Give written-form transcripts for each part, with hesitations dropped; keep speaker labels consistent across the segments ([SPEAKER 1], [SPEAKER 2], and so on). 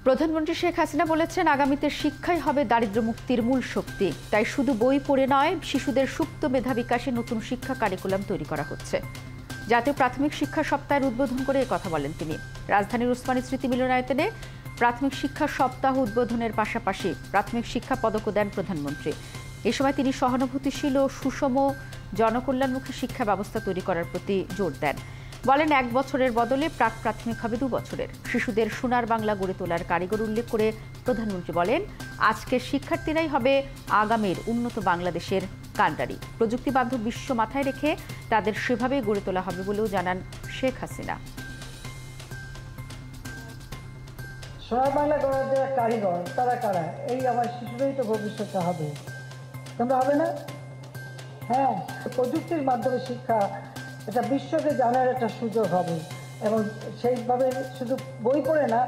[SPEAKER 1] প্রধানমন্ত্রী শেখ হাসিনা বলেছেন, আগামীতে শিক্ষাই হবে দারিদ্র্য মুক্তির মূল শক্তি। তাই শুধু বই পড়ে নয়, শিশুদের সুপ্ত মেধা বিকাশে নতুন শিক্ষা কারিকুলাম তৈরি করা হচ্ছে। জাতীয় প্রাথমিক শিক্ষা সপ্তাহের উদ্বোধন করে কথা বলেন তিনি। রাজধানীর ওসমানী স্মৃতি মিলনায়তনে প্রাথমিক শিক্ষা সপ্তাহ উদ্বোধনের পাশাপাশি প্রাথমিক শিক্ষা পদকও দেন প্রধানমন্ত্রী। এ সময় তিনি সহানুভূতিশীল ও সুষম জনকল্যাণমুখী শিক্ষা ব্যবস্থা তৈরি করার প্রতি জোর দেন। বলেন, 1 বছরের বদলে প্রাক প্রাথমিক হবে 2 বছরের। শিশুদের সোনার বাংলা গড়ে তোলার কারিগর উল্লেখ করে প্রধানমন্ত্রী বলেন, আজকের শিক্ষার্থীরাই হবে আগামীর উন্নত বাংলাদেশের কাণ্ডারি। প্রযুক্তি বান্ধব বিশ্ব মাথায় রেখে তাদের সেভাবেই গড়ে তোলা হবে বলেও জানান শেখ হাসিনা।
[SPEAKER 2] সোনার বাংলা গড়ার যারা কারিগর তারা কারা? এই আমার শিশুরাই তো ভবিষ্যতে হবে, তোমরা হবে না? হ্যাঁ, প্রযুক্তির মাধ্যমে শিক্ষা এটা বিশ্বকে জানার একটা সুযোগ হবে এবং সেইভাবে শুধু বই পড়ে না,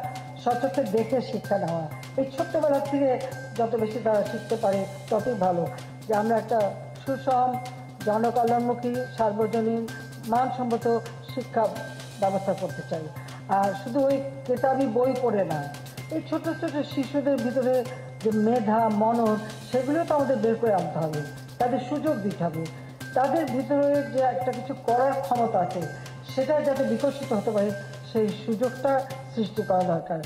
[SPEAKER 2] সচক্ষে দেখে শিক্ষা নেওয়া। এই ছোট্টবেলা থেকে যত বেশি তারা শিখতে পারে ততই ভালো। যে আমরা একটা সুষম জনকল্যাণমুখী সার্বজনীন মানসম্মত শিক্ষা ব্যবস্থা করতে চাই। আর শুধু ওই কেতাবি বই পড়ে না, এই ছোট ছোট শিশুদের ভিতরে যে মেধা মনন সেগুলো তো আমাদের বের করে আনতে হবে, তাদের সুযোগ দিতে হবে। তাদের ভিতরে যে একটা কিছু করার ক্ষমতা আছে সেটা যাতে বিকশিত হতে পারে সেই সুযোগটা সৃষ্টি করা দরকার।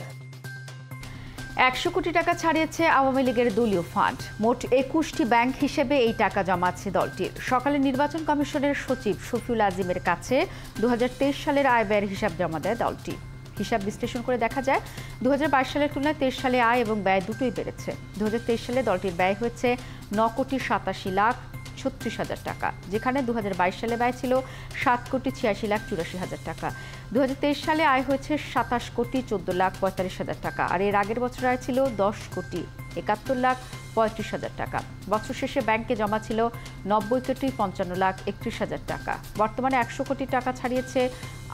[SPEAKER 1] 100 কোটি টাকা ছাড়িয়েছে আওয়ামী লীগের দলীয় ফান্ড। মোট 21টি ব্যাংক হিসেবে এই টাকা জমাচ্ছে দলটির। সকালে নির্বাচন কমিশনের সচিব শফিউল আজিমের কাছে 2023 সালের আয় ব্যয়ের হিসাব জমা দেয় দলটি। হিসাব বিশ্লেষণ করে দেখা যায় 2022 সালের তুলনায় 23 সালে আয় এবং ব্যয় দুটোই বেড়েছে। 2023 সালে দলটির ব্যয় হয়েছে 9,87,36,000 টাকা, যেখানে 2022 সালে ব্যয় ছিল 7,86,84,000 টাকা। 2023 সালে আয় হয়েছে 27,14,45,000 টাকা, আর এর আগের বছর আয় ছিল 10,71,35,000 টাকা। বছর শেষে ব্যাংকে জমা ছিল 90,55,31,000 টাকা। বর্তমানে 100 কোটি টাকা ছাড়িয়েছে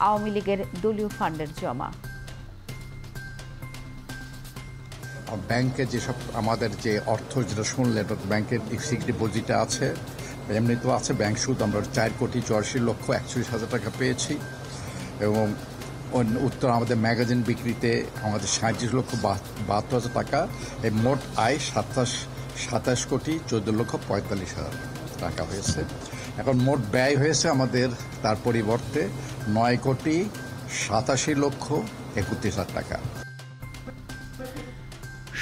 [SPEAKER 1] আওয়ামী লীগের দলীয় ফান্ডের জমা।
[SPEAKER 3] ব্যাংকে যেসব আমাদের যে অর্থ যেটা শুনলেন, ব্যাংকের ফিক্সড ডিপোজিটে আছে, এমনিতেও আছে। ব্যাংক সুদ আমরা 4,84,41,000 টাকা পেয়েছি এবং উত্তর আমাদের ম্যাগাজিন বিক্রিতে আমাদের 37,72,000 টাকা। এই মোট আয় 27,14,14,45,000 টাকা হয়েছে। এখন মোট ব্যয় হয়েছে আমাদের তার পরিবর্তে 9,87,31,000 টাকা।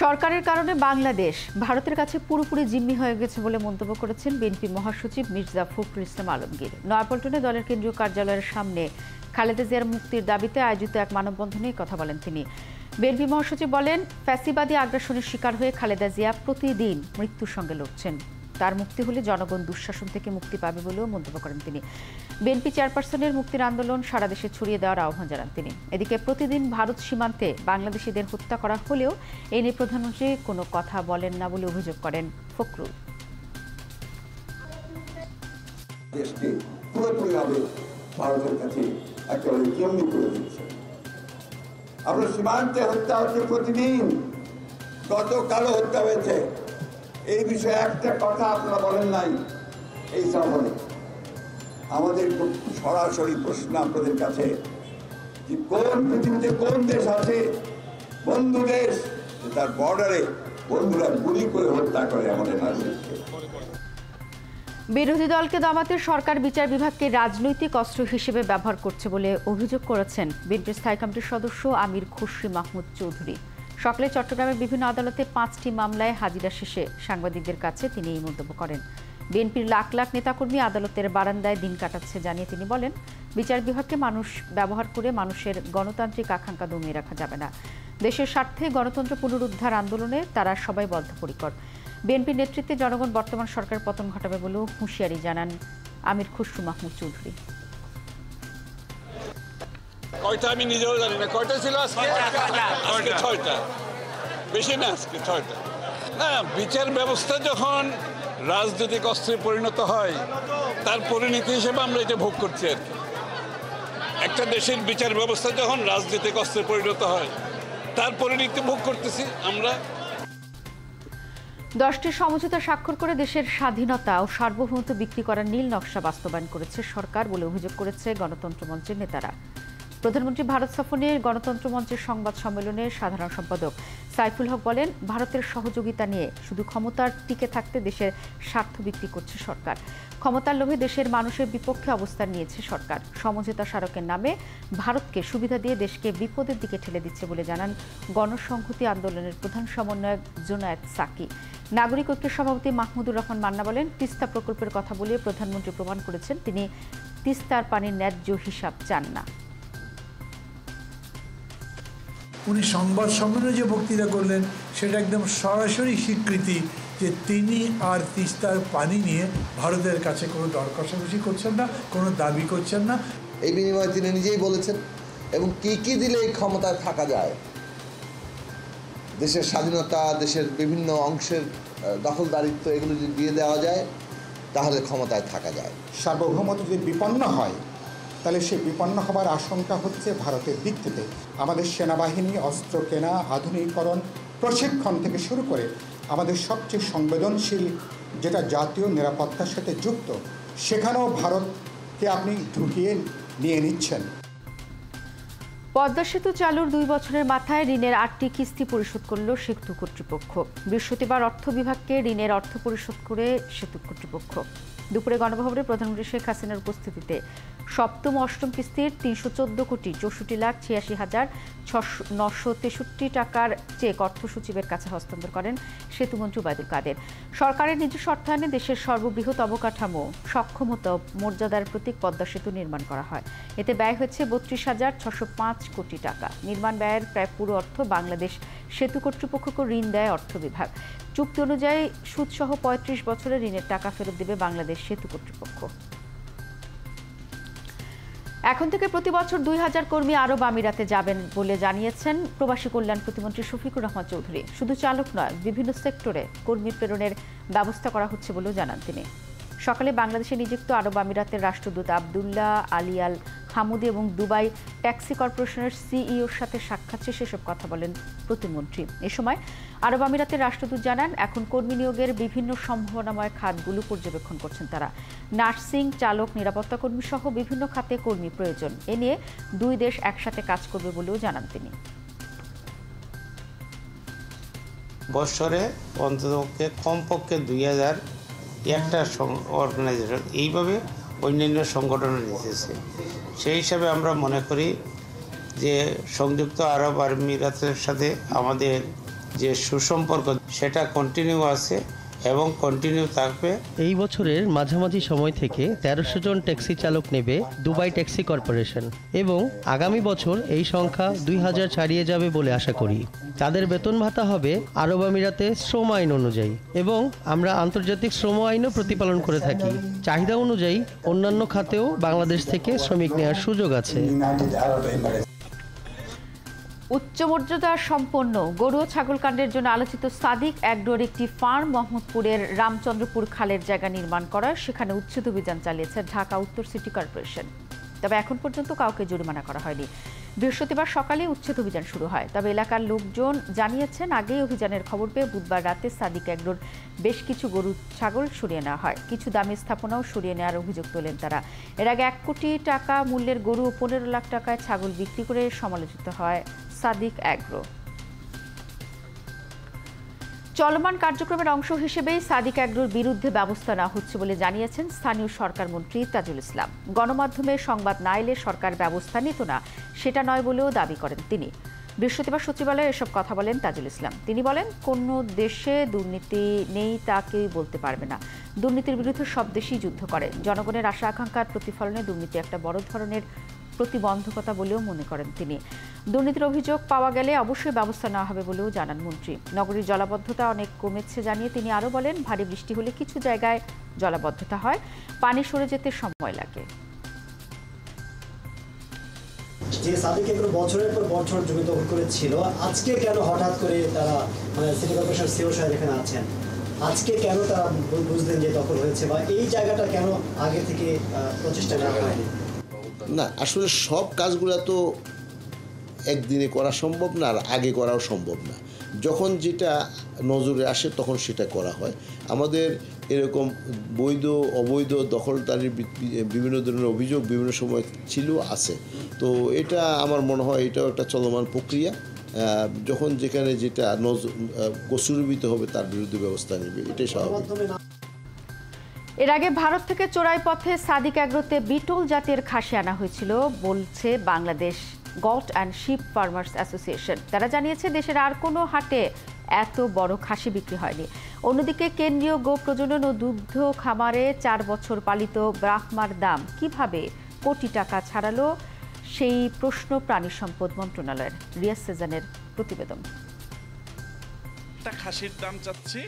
[SPEAKER 1] সরকারের কারণে বাংলাদেশ ভারতের কাছে পুরোপুরি জিম্মি হয়ে গেছে বলে মন্তব্য করেছেন বিএনপি মহাসচিব মির্জা ফখরুল ইসলাম আলমগীর। নয়াপল্টনে দলের কেন্দ্রীয় কার্যালয়ের সামনে খালেদা জিয়ার মুক্তির দাবিতে আয়োজিত এক মানববন্ধনে কথা বলেন তিনি। বিএনপি মহাসচিব বলেন, ফ্যাসিবাদী আগ্রাসনের শিকার হয়ে খালেদা জিয়া প্রতিদিন মৃত্যুর সঙ্গে লড়ছেন। তার মুক্তি হলে জনগণ দুঃশাসন থেকে মুক্তি পাবে বলেও মন্তব্য করেন তিনি। বিএনপি চেয়ারপারসনের মুক্তির আন্দোলন সারা দেশে ছড়িয়ে দেওয়ার আহ্বান জানান তিনি। এদিকে প্রতিদিন ভারত সীমান্তে বাংলাদেশিদের হত্যা করা হলেও এ নিয়ে প্রধানমন্ত্রী কোনো কথা বলেন না বলে অভিযোগ করেন ফখরুল।
[SPEAKER 4] দেশকে পুরোপুরিভাবে ভারতের কাছে একেবারে জিম্মি করে দিচ্ছে। আমরা সীমান্তে হত্যা হচ্ছে প্রতিদিন, গতকালও হত্যা হয়েছে। এই বিষয়ে একটা কথা আপনারা বলেন নাই এই সফরে। আমাদের সরাসরি প্রশ্ন আপনাদের কাছে, যে কোন পৃথিবীতে কোন দেশ আছে বন্ধু দেশ তার বর্ডারে বন্ধুরা গুলি করে হত্যা করে আমাদের নাগরিককে?
[SPEAKER 1] বিরোধী দলকে দমাতে সরকার বিচার বিভাগকে রাজনৈতিক অস্ত্র হিসেবে ব্যবহার করছে বলে অভিযোগ করেছেন বিএনপি স্থায়ী কমিটির সদস্য আমির খুরশি মাহমুদ চৌধুরী। সকালে চট্টগ্রামের বিভিন্ন আদালতে 5টি মামলায় হাজিরা শেষে সাংবাদিকদের কাছে তিনি এই মন্তব্য করেন। বিএনপির লাখ লাখ নেতাকর্মী আদালতের বারান্দায় দিন কাটাচ্ছে জানিয়ে তিনি বলেন, বিচার বিভাগকে মানুষ ব্যবহার করে মানুষের গণতান্ত্রিক আকাঙ্ক্ষা দমিয়ে রাখা যাবে না। দেশের স্বার্থে গণতন্ত্র পুনরুদ্ধার আন্দোলনে তারা সবাই বদ্ধপরিকর। বিএনপির নেতৃত্বে জনগণ বর্তমান সরকার পতন ঘটাবে বলেও হুঁশিয়ারি জানান আমির খুরশি মাহমুদ চৌধুরী।
[SPEAKER 5] কয়টা আমি নিজেও জানি না, কয়টা ছিল আজকে? 6টা, বেশি না, আজকে 6টা। না, বিচার ব্যবস্থা যখন রাজনৈতিক অস্ত্রে পরিণত হয় তার পরিণতি হিসেবে আমরা এটা ভোগ করছি আর কি। একটা দেশের বিচার ব্যবস্থা যখন রাজনৈতিক অস্ত্রে পরিণত হয় তার পরিণতি ভোগ করতেছি আমরা।
[SPEAKER 1] 10টি সমঝোতা স্বাক্ষর করে দেশের স্বাধীনতা ও সার্বভৌমত্ব বিক্রি করার নীল নকশা বাস্তবায়ন করেছে সরকার বলে অভিযোগ করেছে গণতন্ত্র মঞ্চের নেতারা। প্রধানমন্ত্রী ভারত সফরে গণতন্ত্র মঞ্চের সংবাদ সম্মেলনে সাধারণ সম্পাদক সাইফুল হক বলেন, ভারতের সহযোগিতা নিয়ে শুধু ক্ষমতার টিকে থাকতে দেশের স্বার্থ বিক্রি করছে সরকার। ক্ষমতার লোভে দেশের মানুষের বিপক্ষে অবস্থান নিয়েছে সরকার। সমঝোতা স্মারকের নামে ভারতকে সুবিধা দিয়ে দেশকে বিপদের দিকে ঠেলে দিচ্ছে বলে জানান গণসংহতি আন্দোলনের প্রধান সমন্বয়ক জুনায়েদ সাকি। নাগরিক ঐক্যের সভাপতি মাহমুদুর রহমান মান্না বলেন, তিস্তা প্রকল্পের কথা বলে প্রধানমন্ত্রী প্রমাণ করেছেন তিনি তিস্তার পানির ন্যায্য হিসাব চান না।
[SPEAKER 6] উনি সংবাদ সম্মেলনে যে বক্তৃতা করলেন সেটা একদম সরাসরি স্বীকৃতি যে তিনি আর তিস্তার পানি নিয়ে ভারতের কাছে কোনো দর কষাকষি করছেন না, কোনো দাবি করছেন না।
[SPEAKER 7] এই বিনিময়ে তিনি নিজেই বলেছেন এবং কি দিলে এই ক্ষমতায় থাকা যায়। দেশের স্বাধীনতা, দেশের বিভিন্ন অংশের দখলদারিত্ব এগুলো যদি দিয়ে দেওয়া যায় তাহলে ক্ষমতায় থাকা যায়।
[SPEAKER 8] সার্বভৌমত্ব যদি বিপন্ন হয় তাহলে সেই বিপন্ন হবার আশঙ্কা হচ্ছে ভারতের দিক থেকে। আমাদের সেনাবাহিনী অস্ত্র কেনা, আধুনিকীকরণ, প্রশিক্ষণ থেকে শুরু করে আমাদের সবচেয়ে সংবেদনশীল যেটা জাতীয় নিরাপত্তার সাথে যুক্ত, সেখানেও ভারতকে আপনি ঢুকিয়ে নিয়ে নিচ্ছেন।
[SPEAKER 1] পদ্মা সেতু চালুর 2 বছরের মাথায় ঋণের 8টি কিস্তি পরিশোধ করল সেতু কর্তৃপক্ষ। বৃহস্পতিবার অর্থ বিভাগকে ঋণের অর্থ পরিশোধ করে সেতু কর্তৃপক্ষ। দুপুরে গণভবনে প্রধানমন্ত্রী শেখ হাসিনার উপস্থিতিতে সপ্তম অষ্টম কিস্তির 314,64,963 টাকার চেক অর্থ সচিবের কাছে হস্তান্তর করেন সেতুমন্ত্রী ওবায়দুল কাদের। সরকারের নিজস্ব অর্থায়নে দেশের সর্ববৃহৎ অবকাঠামো, সক্ষমতা ও মর্যাদার প্রতীক পদ্মা সেতু নির্মাণ করা হয়। এতে ব্যয় হয়েছে 32,605 কোটি টাকা। নির্মাণ ব্যয়ের প্রায় পুরো অর্থ বাংলাদেশ সেতু কর্তৃপক্ষকে ঋণ দেয় অর্থ বিভাগ। চুক্তি অনুযায়ী সুদসহ 35 বছরের ঋণের টাকা ফেরত দেবে বাংলাদেশ সেতু কর্তৃপক্ষ। এখন থেকে প্রতি বছর 2000 কর্মী আরব আমিরাতে যাবেন বলে জানিয়েছেন প্রবাসী কল্যাণ প্রতিমন্ত্রী শফিকুর রহমান চৌধুরী। শুধু চালক নয়, বিভিন্ন সেক্টরে কর্মী প্রেরণের ব্যবস্থা করা হচ্ছে বলেও জানান তিনি। সকালে বাংলাদেশে নিযুক্ত আরব আমিরাতের রাষ্ট্রদূত আবদুল্লাহ আলী আল হামুদি এবং দুবাই ট্যাক্সি কর্পোরেশনের সিইওর সাথে সাক্ষাৎ শেষে এসব কথা বলেন প্রতিমন্ত্রী। এ সময় আরব আমিরাতের রাষ্ট্রদূত জানান, এখন কর্মী নিয়োগের বিভিন্ন সম্ভাবনাময় খাতগুলো পর্যবেক্ষণ করছেন তারা। নার্সিং, চালক, নিরাপত্তা কর্মী সহ বিভিন্ন খাতে কর্মী প্রয়োজন। এ নিয়ে 2 দেশ একসাথে কাজ করবে বলেও জানান তিনি।
[SPEAKER 9] বছরে অন্তত কমপক্ষে 2000 একটা অর্গানাইজেশন এইভাবে অন্যান্য সংগঠনে নিতেছে। সেই হিসাবে আমরা মনে করি যে সংযুক্ত আরব আমিরাতের সাথে আমাদের যে সুসম্পর্ক সেটা কন্টিনিউ আছে এবং কন্টিনিউ থাকবে।
[SPEAKER 10] এই বছরের মাঝামাঝি সময় থেকে 1300 জন ট্যাক্সি চালক নেবে দুবাই ট্যাক্সি কর্পোরেশন এবং আগামী বছর এই সংখ্যা 2000 ছাড়িয়ে যাবে বলে আশা করি। তাদের বেতন ভাতা হবে আরব আমিরাতে শ্রম আইন অনুযায়ী এবং আমরা আন্তর্জাতিক শ্রম আইনও প্রতিপালন করে থাকি। চাহিদা অনুযায়ী অন্যান্য খাতেও বাংলাদেশ থেকে শ্রমিক নেওয়ার সুযোগ আছে।
[SPEAKER 1] উচ্চ মর্যাদা সম্পন্ন গরু ও ছাগল কাণ্ডের জন্য আলোচিত সাদিক অ্যাগ্রোর একটি ফার্ম মোহাম্মদপুরের রামচন্দ্রপুর খালের জায়গা নির্মাণ করায় সেখানে উচ্ছেদ অভিযান চালিয়েছে ঢাকা উত্তর সিটি কর্পোরেশন। তবে এখন পর্যন্ত কাউকে জরিমানা করা হয়নি। বৃহস্পতিবার সকালে উচ্ছেদ অভিযান শুরু হয়। তবে এলাকার লোকজন জানিয়েছেন, আগেই অভিযানের খবর পেয়ে বুধবার রাতে সাদিক অ্যাগ্রোর বেশ কিছু গরু ছাগল সরিয়ে নেওয়া হয়। কিছু দামি স্থাপনাও সরিয়ে নেওয়ার অভিযোগ তোলেন তারা। এর আগে 1 কোটি টাকা মূল্যের গরু ও 15 লাখ টাকায় ছাগল বিক্রি করে সমালোচিত হয় সাদিক অ্যাগ্রো। চলমান কার্যক্রমের অংশ হিসেবেই সাদিক অ্যাগ্রোর বিরুদ্ধে ব্যবস্থা নেওয়া হচ্ছে বলে জানিয়েছেন স্থানীয় সরকার মন্ত্রী তাজুল ইসলাম। গণমাধ্যমে সংবাদ না এলে সরকার ব্যবস্থা নিত না, সেটা নয় বলেও দাবি করেন তিনি। বৃহস্পতিবার সচিবালয়ে এসব কথা বলেন তাজুল ইসলাম। তিনি বলেন, কোনো দেশে দুর্নীতি নেই তা কেউই বলতে পারবে না। দুর্নীতির বিরুদ্ধে সব দেশই যুদ্ধ করে। জনগণের আশা আকাঙ্ক্ষার প্রতিফলনে দুর্নীতি একটা বড় ধরনের প্রতিবন্ধকতা বলেও মনে করেন তিনি। দুর্নীতির অভিযোগ পাওয়া গেলে অবশ্যই ব্যবস্থা নেওয়া হবে বলেও জানান মন্ত্রী। নগরীর জলাবদ্ধতা অনেক কমেছে জানিয়ে তিনি আরও বলেন, ভারী বৃষ্টি হলে কিছু জায়গায় জলাবদ্ধতা হয়, পানি সরে যেতে সময় লাগে।
[SPEAKER 11] যে সাদিক এগুলো বছরের পর বছর জমি দখল করেছিল, আজকে কেন হঠাৎ করে তারা সিটি কর্পোরেশন সিও সাহেব এখানে আছেন, আজকে কেন তারা বুঝলেন যে দখল হয়েছে, বা এই জায়গাটা কেন আগে থেকে প্রচেষ্টা নেওয়া হয়নি?
[SPEAKER 7] না, আসলে সব কাজগুলো তো একদিনে করা সম্ভব না, আর আগে করাও সম্ভব না। যখন যেটা নজরে আসে তখন সেটা করা হয়। আমাদের
[SPEAKER 12] এরকম বৈধ অবৈধ দখলদারির বিভিন্ন ধরনের অভিযোগ বিভিন্ন সময় ছিল আছে। তো এটা আমার মনে হয় এটাও একটা চলমান প্রক্রিয়া। যখন যেখানে যেটা কসুরবিত হবে তার বিরুদ্ধে ব্যবস্থা নেবে, এটাই স্বাভাবিক।
[SPEAKER 1] এর আগে ভারত থেকে চোরাই পথে সাদিক এগ্রোতে বিটল জাতের খাসি আনা হয়েছিল বলছে Bangladesh Goat and Sheep Farmers Association. তারা জানিয়েছে দেশের আর কোনো হাটে এত বড় খাসি বিক্রি হয়নি। অন্যদিকে কেন্দ্রীয় গো প্রজনন ও দুগ্ধ খামারে 4 বছর পালিত ব্রাহ্মার দাম কিভাবে কোটি টাকা ছাড়ালো সেই প্রশ্ন প্রাণী সম্পদ মন্ত্রণালয়ের। রিয়াজ সেজানের প্রতিবেদন।
[SPEAKER 13] খাসির দাম চাচ্ছি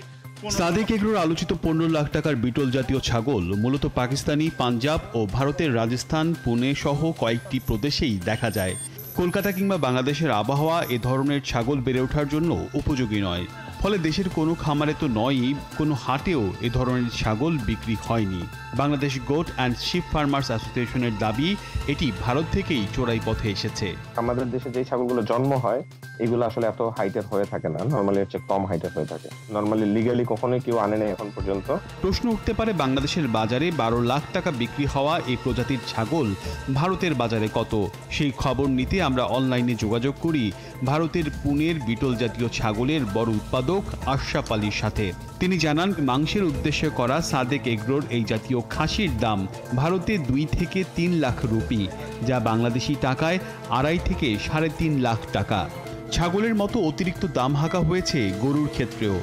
[SPEAKER 14] সাদিক এগ্রোর আলোচিত 15 লাখ টাকার বিটল জাতীয় ছাগল মূলত পাকিস্তানি, পাঞ্জাব ও ভারতের রাজস্থান, পুনে সহ কয়েকটি প্রদেশেই দেখা যায়। কলকাতা কিংবা বাংলাদেশের আবহাওয়া এ ধরনের ছাগল বেড়ে ওঠার জন্য উপযোগী নয়। ফলে দেশের কোনো খামারে তো নয়ই, কোনো হাটেও এ ধরনের ছাগল বিক্রি হয়নি। Bangladesh Goat and Sheep Farmers অ্যাসোসিয়েশনের দাবি এটি ভারত থেকেই চোরাই পথে এসেছে।
[SPEAKER 15] আমাদের দেশে যে ছাগলগুলো জন্ম হয় এগুলো আসলে এত হাইটের হয়ে থাকে না, নরমালি হচ্ছে কম হাইটের হয়ে থাকে। নরমালি লিগালি কখনোই কেউ আনে নাই এখন পর্যন্ত।
[SPEAKER 14] প্রশ্ন উঠতে পারে বাংলাদেশের বাজারে 12 লাখ টাকা বিক্রি হওয়া এই প্রজাতির ছাগল ভারতের বাজারে কত? সেই খবর নিতে আমরা অনলাইনে যোগাযোগ করি ভারতের পুনের বিটল জাতীয় ছাগলের বড় উৎপাদক আশরাফ আলীর সাথে। তিনি জানান মাংসের উদ্দেশ্যে করা সাদেক এগ্রোর এই জাতীয় খাসির দাম ভারতে 2 থেকে 3 লাখ রুপি, যা বাংলাদেশি টাকায় 2.5 থেকে 3.5 লাখ টাকা। ছাগলের মতো অতিরিক্ত দাম হাঁকা হয়েছে গরুর ক্ষেত্রেও।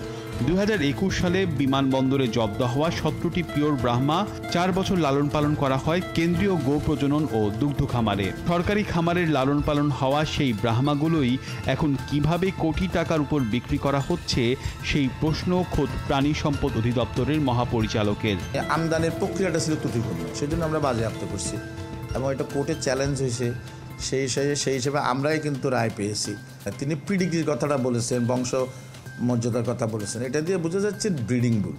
[SPEAKER 14] 2021 সালে বিমানবন্দরে জব্দ হওয়া 17টি পিওর ব্রাহ্মা 4 বছর লালন পালন করা হয় কেন্দ্রীয় গো প্রজনন ও দুগ্ধ খামারে। সরকারি খামারের লালন পালন হওয়া সেই ব্রাহ্মাগুলোই এখন কিভাবে কোটি টাকার উপর বিক্রি করা হচ্ছে সেই প্রশ্ন খোদ প্রাণী সম্পদ অধিদপ্তরের মহাপরিচালকের।
[SPEAKER 16] আমদানির প্রক্রিয়াটা ছিল ত্রুটিপূর্ণ, সেই জন্য আমরা বাজেয়াপ্ত করছি এবং এটা কোর্টে চ্যালেঞ্জ হয়েছে। সেই হিসেবে আমরাই কিন্তু রায় পেয়েছি। তিনি প্রিডিগ্রির কথাটা বলেছেন, বংশ মর্যাদার কথা বলেছেন, এটা দিয়ে বোঝা যাচ্ছে ব্রিডিং বুল।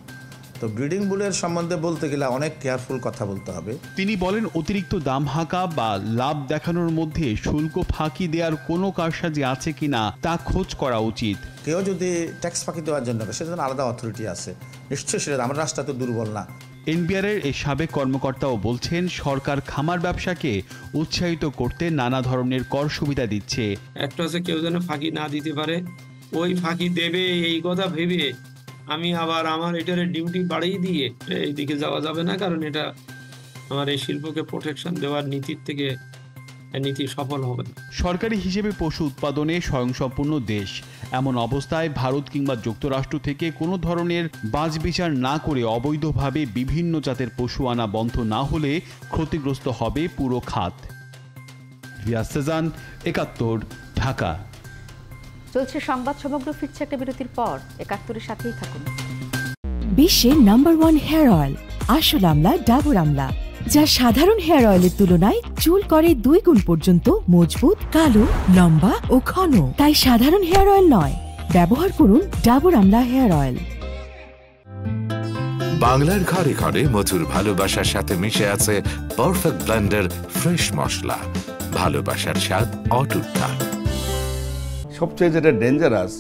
[SPEAKER 16] তো ব্রিডিং বুলের সম্বন্ধে বলতে গেলে অনেক কেয়ারফুল কথা বলতে হবে।
[SPEAKER 14] তিনি বলেন অতিরিক্ত দাম হাঁকা বা লাভ দেখানোর মধ্যে শুল্ক ফাঁকি দেওয়ার কোনো কারসাজি আছে কিনা তা খোঁজ করা উচিত।
[SPEAKER 16] কেউ যদি ট্যাক্স ফাঁকি দেওয়ার জন্য সেজন্য আলাদা অথরিটি আছে, নিশ্চয়ই সেটা আমরা রাষ্ট্র তো দুর্বল না।
[SPEAKER 14] এনবিআরের এই সাবেক কর্মকর্তাও বলছেন সরকার খামার ব্যবসাকে উৎসাহিত করতে নানা ধরনের কর সুবিধা দিচ্ছে।
[SPEAKER 17] একটা হচ্ছে কেউ যেন ফাঁকি না দিতে পারে, ওই ফাঁকি দেবে এই কথা ভেবে আমি আবার আমার এটার ডিউটি বাড়িয়ে দিয়ে এইদিকে যাওয়া যাবে না, কারণ এটা আমার এই শিল্পকে প্রোটেকশন দেওয়ার নীতির থেকে নীতি সফল হবে না।
[SPEAKER 14] সরকারি হিসেবে পশু উৎপাদনে স্বয়ংসম্পূর্ণ দেশ, এমন অবস্থায় ভারত কিংবা যুক্তরাষ্ট্র থেকে কোনো ধরনের বাছবিচার না করে অবৈধভাবে বিভিন্ন জাতের পশু আনা বন্ধ না হলে ক্ষতিগ্রস্ত হবে পুরো খাত। রিয়াজ সেজান, 71, ঢাকা।
[SPEAKER 1] চলছে সংবাদ সমগ্র, ফিরছে একটা বিরতির পর। 71-এর সাথেই থাকুন।
[SPEAKER 18] বিশ্বের নাম্বার 1 হেয়ার অয়েল আসল আমলা ডাবর আমলা, যা সাধারণ হেয়ার অয়েলের তুলনায় চুল করে 2 গুণ পর্যন্ত মজবুত, কালো, লম্বা ও ঘন। তাই সাধারণ হেয়ার অয়েল নয়, ব্যবহার করুন ডাবর আমলা হেয়ার অয়েল।
[SPEAKER 19] বাংলার ঘরে ঘরে মধুর ভালোবাসার সাথে মিশে আছে পারফেক্ট ব্লেন্ডার ফ্রেশ মশলা, ভালোবাসার স্বাদ অটুট থাক।
[SPEAKER 20] সবচেয়ে যেটা ডেঞ্জারাস,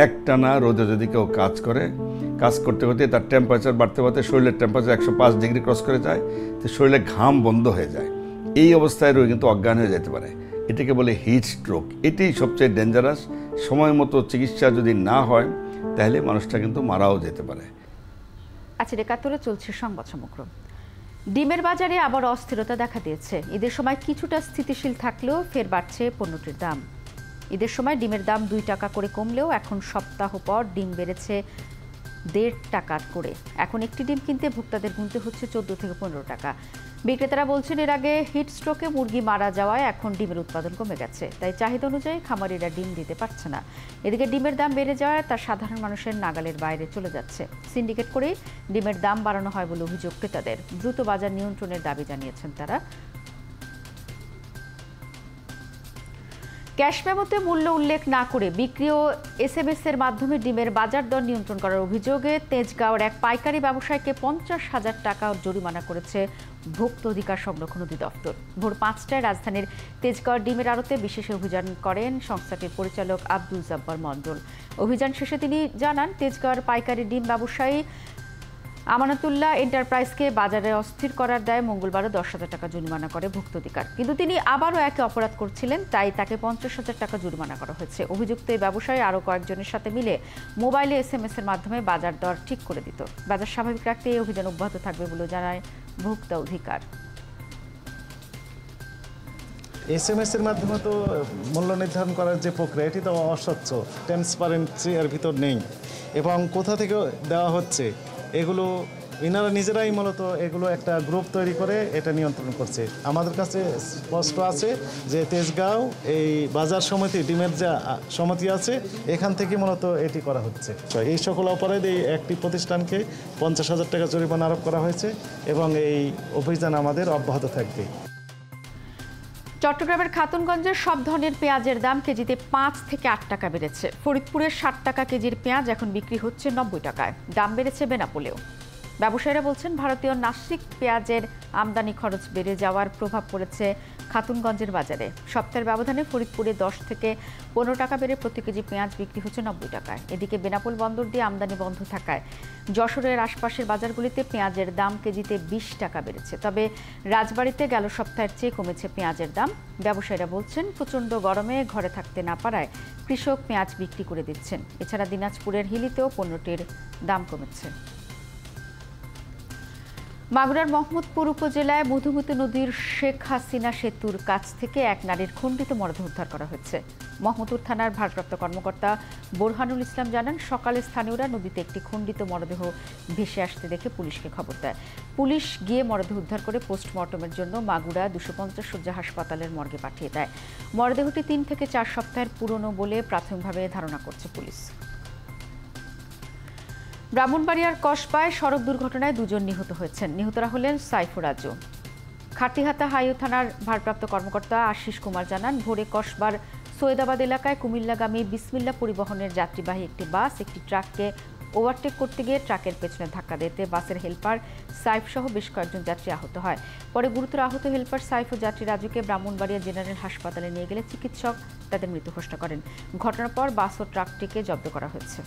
[SPEAKER 20] একটানা রোদে যদি কেউ কাজ করতে করতে তার টেম্পারেচার বাড়তে বাড়তে শরীরের টেম্পারেচার 105 ডিগ্রি ক্রস করে যায়, তো শরীরে ঘাম বন্ধ হয়ে যায়। এই অবস্থায় রোগী কিন্তু অজ্ঞান হয়ে যেতে পারে। এটাকে বলে হিট স্ট্রোক। এটাই সবচেয়ে ডেঞ্জারাস। সময় মতো চিকিৎসা যদি না হয় তাহলে মানুষটা কিন্তু মারাও যেতে পারে।
[SPEAKER 1] আচ্ছা, 71-এ চলছে সংবাদ সমগ্র। ডিমের বাজারে আবার অস্থিরতা দেখা দিয়েছে। ঈদের সময় কিছুটা স্থিতিশীল থাকলেও ফের বাড়ছে পণ্যটির দাম। ঈদের সময় ডিমের দাম 2 টাকা করে কমলেও এখন সপ্তাহ পর ডিম বেড়েছে 1.5 টাকা করে। এখন একটি ডিম কিনতে ভোক্তাদের গুনতে হচ্ছে 14 থেকে 15 টাকা। বিক্রেতারা বলছেন এর আগে হিট স্ট্রোকে মুরগি মারা যাওয়ায় এখন ডিমের উৎপাদন কমে গেছে, তাই চাহিদা অনুযায়ী খামারিরা ডিম দিতে পারছে না। এদিকে ডিমের দাম বেড়ে যাওয়ায় তা সাধারণ মানুষের নাগালের বাইরে চলে যাচ্ছে। সিন্ডিকেট করে ডিমের দাম বাড়ানো হয় বলে অভিযোগ ক্রেতাদের। দ্রুত বাজার নিয়ন্ত্রণের দাবি জানিয়েছেন তারা। ক্যাশ মেমোতে মূল্য উল্লেখ না করে বিক্রি ও SMS এর মাধ্যমে ডিমের বাজার দর নিয়ন্ত্রণ করার অভিযোগে তেজগাঁওয়ের এক পাইকারি ব্যবসায়ীকে 50,000 টাকা জরিমানা করেছে ভোক্তা অধিকার সংরক্ষণ অধিদপ্তর। ভোর 5টায় রাজধানীর তেজগাঁওয়ের ডিমের আড়তে বিশেষ অভিযান করেন সংস্থাটির পরিচালক আব্দুল জব্বার মণ্ডল। অভিযান শেষে তিনি জানান তেজগাঁওয়ের পাইকারি ডিম ব্যবসায়ী আমানতুল্লাহ এন্টারপ্রাইজকে বাজারে অস্থির করার দায়ে মঙ্গলবারও 10,000 টাকা জরিমানা করে ভুক্তাধিকার, কিন্তু তিনি আবারও একই অপরাধ করছিলেন, তাই তাকে 50,000 টাকা জরিমানা করা হয়েছে। অভিযুক্ত এই ব্যবসায়ী আরও কয়েকজনের সাথে মিলে মোবাইলে SMS এর মাধ্যমে বাজার দর ঠিক করে দিত। বাজার স্বাভাবিক রাখতে এই অভিযান অব্যাহত থাকবে বলে জানায় ভোক্তা অধিকার।
[SPEAKER 13] SMS এর মাধ্যমে তো মূল্য নির্ধারণ করার যে প্রক্রিয়া, এটি তো অস্বচ্ছ, ট্রান্সপারেন্সি এর ভিতর নেই, এবং কোথা থেকে দেওয়া হচ্ছে এগুলো ইনারা নিজেরাই মূলত এগুলো একটা গ্রুপ তৈরি করে এটা নিয়ন্ত্রণ করছে। আমাদের কাছে স্পষ্ট আছে যে তেজগাঁও এই বাজার সমিতি, ডিমের যে সমিতি আছে, এখান থেকে মূলত এটি করা হচ্ছে। এই সকল অপরাধে এই একটি প্রতিষ্ঠানকে 50,000 টাকা জরিমানা আরোপ করা হয়েছে এবং এই অভিযান আমাদের অব্যাহত থাকবে।
[SPEAKER 1] চট্টগ্রামের খাতুনগঞ্জের সব ধরনের পেঁয়াজের দাম কেজিতে 5 থেকে 8 টাকা বেড়েছে। ফরিদপুরের 60 টাকা কেজির পেঁয়াজ এখন বিক্রি হচ্ছে 90 টাকায়। দাম বেড়েছে বেনাপোলেও। ব্যবসায়ীরা বলছেন ভারতীয় নাসিক পেঁয়াজের আমদানি খরচ বেড়ে যাওয়ার প্রভাব পড়েছে খাতুনগঞ্জের বাজারে। সপ্তাহের ব্যবধানে ফরিদপুরে 10 থেকে 15 টাকা বেড়ে প্রতি কেজি পেঁয়াজ বিক্রি হচ্ছে 90 টাকায়। এদিকে বেনাপোল বন্দর দিয়ে আমদানি বন্ধ থাকায় যশোরের আশপাশের বাজারগুলিতে পেঁয়াজের দাম কেজিতে 20 টাকা বেড়েছে। তবে রাজবাড়ীতে গেল সপ্তাহের চেয়ে কমেছে পেঁয়াজের দাম। ব্যবসায়ীরা বলছেন প্রচণ্ড গরমে ঘরে থাকতে না পারায় কৃষক পেঁয়াজ বিক্রি করে দিচ্ছেন। এছাড়া দিনাজপুরের হিলিতেও পণ্যটির দাম কমেছে। মাগুরার মোহাম্মদপুর উপজেলায় মধুমতি নদীর শেখ হাসিনা সেতুর কাছ থেকে এক নারীর খণ্ডিত মরদেহ উদ্ধার করা হয়েছে। মোহাম্মদপুর থানার ভারপ্রাপ্ত কর্মকর্তা বোরহানুল ইসলাম জানান, সকালে স্থানীয়রা নদীতে একটি খণ্ডিত মরদেহ ভেসে আসতে দেখে পুলিশকে খবর দেয়। পুলিশ গিয়ে মরদেহ উদ্ধার করে পোস্টমর্টমের জন্য মাগুরা 250 শয্যা হাসপাতালের মর্গে পাঠিয়ে দেয়। মরদেহটি 3 থেকে 4 সপ্তাহের পুরনো বলে প্রাথমিকভাবে ধারণা করছে পুলিশ। ব্রাহ্মণবাড়িয়ার কসবায় সড়ক দুর্ঘটনায় 2 জন নিহত হয়েছেন। নিহতরা হলেন সাইফুর রাজু। খাটিহাতা হাইও থানার ভারপ্রাপ্ত কর্মকর্তা আশিস কুমার জানান, ভোরে কসবার সৈয়দাবাদ এলাকায় কুমিল্লাগামী বিসমিল্লা পরিবহনের যাত্রীবাহী একটি বাস একটি ট্রাককে ওভারটেক করতে গিয়ে ট্রাকের পেছনে ধাক্কা দিতে বাসের হেলপার সাইফ সহ বেশ কয়েকজন যাত্রী আহত হয়। পরে গুরুতর আহত হেলপার সাইফ ও যাত্রী রাজুকে ব্রাহ্মণবাড়িয়া জেনারেল হাসপাতালে নিয়ে গেলে চিকিৎসক তাদের মৃত ঘোষণা করেন। ঘটনার পর বাস ও ট্রাকটিকে জব্দ করা হয়েছে।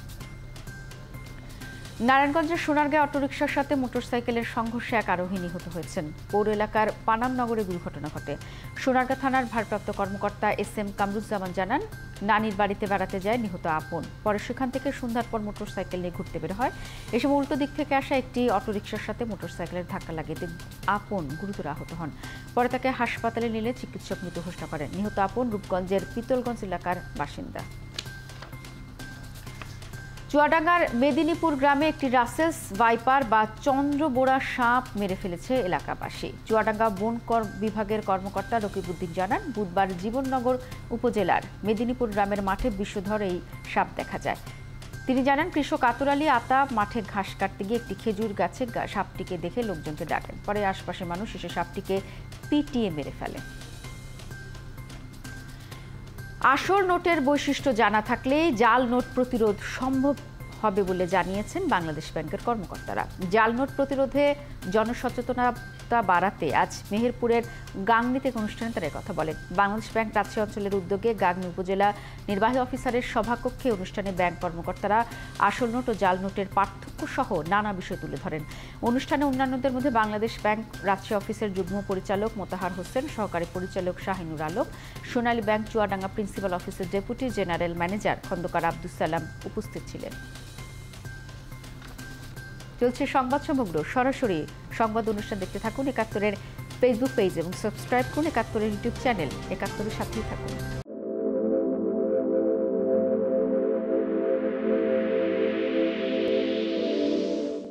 [SPEAKER 1] নারায়ণগঞ্জের সোনারগাঁও অটোরিকশার সাথে মোটরসাইকেলের সংঘর্ষে এক আরোহী নিহত হয়েছেন। পৌর এলাকার পানামনগরে দুর্ঘটনা ঘটে। সোনারগাঁ থানার ভারপ্রাপ্ত কর্মকর্তা SM কামরুজ্জামান জানান, নানির বাড়িতে বেড়াতে যায় নিহত আপন। পরে সেখান থেকে সন্ধ্যার পর মোটরসাইকেল নিয়ে ঘুরতে বের হয়। এ সময় উল্টো দিক থেকে আসা একটি অটোরিকশার সাথে মোটরসাইকেলের ধাক্কা লাগিয়ে আপন গুরুতর আহত হন। পরে তাকে হাসপাতালে নিলে চিকিৎসক মৃত ঘোষণা করেন। নিহত আপন রূপগঞ্জের পিতলগঞ্জ এলাকার বাসিন্দা। চুয়াডাঙ্গার মেদিনীপুর গ্রামে একটি রাসেলস ভাইপার বা চন্দ্রবোড়া সাপ মেরে ফেলেছে এলাকাবাসী। চুয়াডাঙ্গা বন বিভাগের কর্মকর্তা রকিবউদ্দিন জানান, বুধবার জীবননগর উপজেলার মেদিনীপুর গ্রামের মাঠে বিষধর এই সাপ দেখা যায়। তিনি জানান, কৃষক আতর আলী আতা মাঠে ঘাস কাটতে গিয়ে একটি খেজুর গাছে সাপটিকে দেখে লোকজনকে ডাকেন। পরে আশপাশের মানুষ এসে সাপটিকে পিটিয়ে মেরে ফেলে। আসল নোটের বৈশিষ্ট্য জানা থাকলে জাল নোট প্রতিরোধ সম্ভব হবে বলে জানিয়েছেন বাংলাদেশ ব্যাংকের কর্মকর্তারা। জাল নোট প্রতিরোধে জনসচেতনতা বাড়াতে আজ মেহেরপুরের গাংনীতে এক অনুষ্ঠানে তারা কথা বলেন। বাংলাদেশ ব্যাংক রাজশাহী অঞ্চলের উদ্যোগে গাংনী উপজেলা নির্বাহী অফিসারের সভাকক্ষে অনুষ্ঠানে ব্যাংক কর্মকর্তারা আসল নোট ও জাল নোটের পার্থক্য সহ নানা বিষয় তুলে ধরেন। অনুষ্ঠানে অন্যান্যদের মধ্যে বাংলাদেশ ব্যাংক রাজশাহী অফিসের যুগ্ম পরিচালক মোতাহার হোসেন, সহকারী পরিচালক শাহিনুর আলম, সোনালী ব্যাংক চুয়াডাঙ্গা প্রিন্সিপাল অফিসের deputy general manager Khandakar Abdus Salam উপস্থিত ছিলেন। চলছে সংবাদ সমগ্র। সরাসরি সংবাদ অনুষ্ঠান দেখতে থাকুন ৭১-এর ফেসবুক পেজ এবং সাবস্ক্রাইব করুন ৭১-এর ইউটিউব চ্যানেল। ৭১-এর সাথেই থাকুন।